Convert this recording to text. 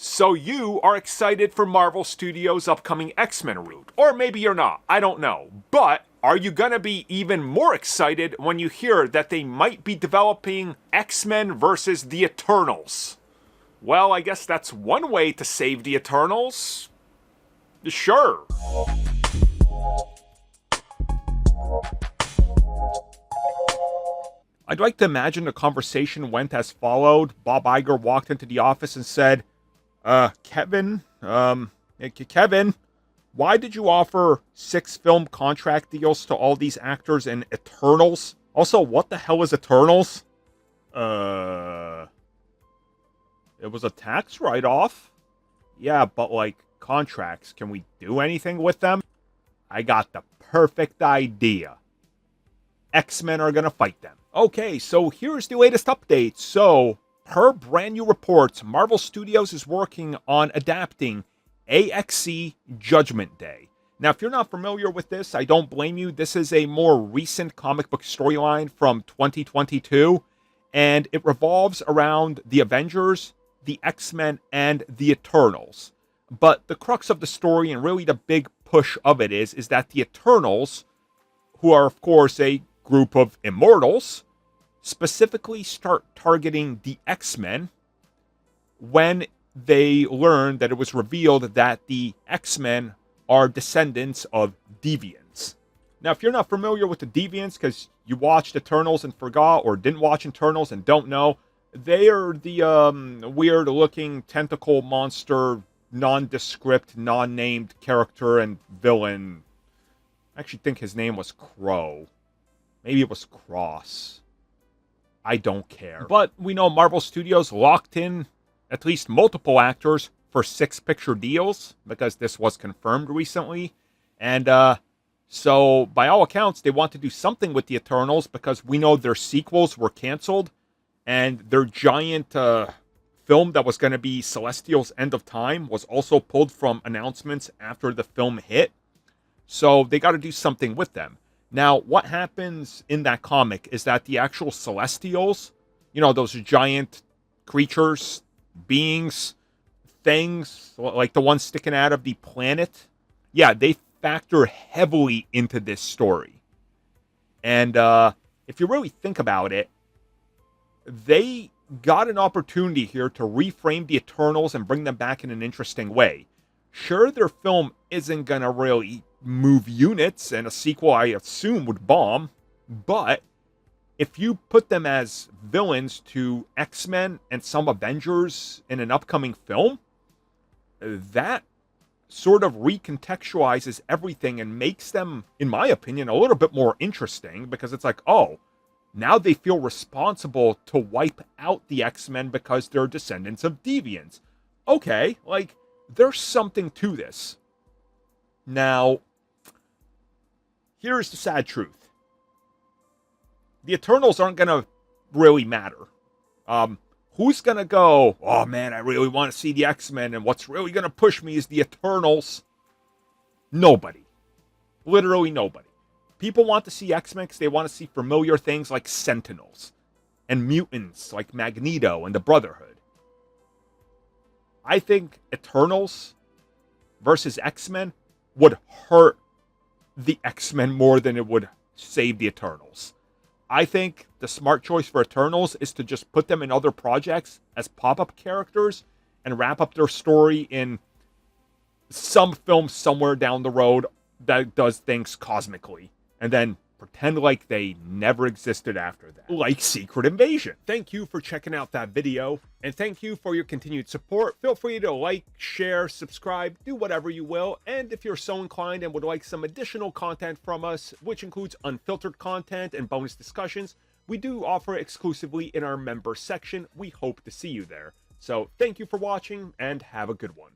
So you are excited for Marvel Studios' upcoming X-Men reboot. Or maybe you're not, I don't know. But are you gonna be even more excited when you hear that they might be developing X-Men versus the Eternals? Well, I guess that's one way to save the Eternals. Sure. I'd like to imagine the conversation went as followed. Bob Iger walked into the office and said, Kevin, why did you offer 6 film contract deals to all these actors in Eternals? Also, what the hell is Eternals? It was a tax write-off. Yeah, but like, contracts, can we do anything with them? I got the perfect idea. X-Men are gonna fight them. Okay, so here's the latest update. So, per brand new reports, Marvel Studios is working on adapting AXE Judgment Day. Now, if you're not familiar with this, I don't blame you. This is a more recent comic book storyline from 2022, and it revolves around the Avengers, the X-Men, and the Eternals. But the crux of the story, and really the big push of it is that the Eternals, who are, of course, a group of immortals, specifically start targeting the X-Men when they learn that it was revealed that the X-Men are descendants of deviants. Now, if you're not familiar with the deviants because you watched Eternals and forgot, or didn't watch Eternals and don't know, they are the weird-looking tentacle monster, nondescript, non-named character and villain. I actually think his name was Crow. Maybe it was Cross. I don't care. But we know Marvel Studios locked in at least multiple actors for 6-picture deals, because this was confirmed recently. And so, by all accounts, they want to do something with the Eternals, because we know their sequels were canceled, and their giant film that was going to be Celestial's End of Time was also pulled from announcements after the film hit. So, they got to do something with them. Now, what happens in that comic is that the actual Celestials, you know, those giant creatures, beings, things, like the ones sticking out of the planet, yeah, they factor heavily into this story. And if you really think about it, they got an opportunity here to reframe the Eternals and bring them back in an interesting way. Sure, their film isn't going to really move units, and a sequel, I assume, would bomb, but if you put them as villains to X-Men and some Avengers in an upcoming film, that sort of recontextualizes everything and makes them, in my opinion, a little bit more interesting, because it's like, oh, now they feel responsible to wipe out the X-Men because they're descendants of deviants. Okay, like, there's something to this. Now, here's the sad truth. The Eternals aren't going to really matter. Who's going to go, oh man, I really want to see the X-Men, and what's really going to push me is the Eternals? Nobody. Literally nobody. People want to see X-Men because they want to see familiar things like Sentinels and mutants like Magneto and the Brotherhood. I think Eternals versus X-Men would hurt the X-Men more than it would save the Eternals. I think the smart choice for Eternals is to just put them in other projects as pop-up characters and wrap up their story in some film somewhere down the road that does things cosmically, and then pretend like they never existed after that. Like Secret Invasion. Thank you for checking out that video, and thank you for your continued support. Feel free to like, share, subscribe, do whatever you will, and if you're so inclined and would like some additional content from us, which includes unfiltered content and bonus discussions, we do offer exclusively in our member section. We hope to see you there. So thank you for watching, and have a good one.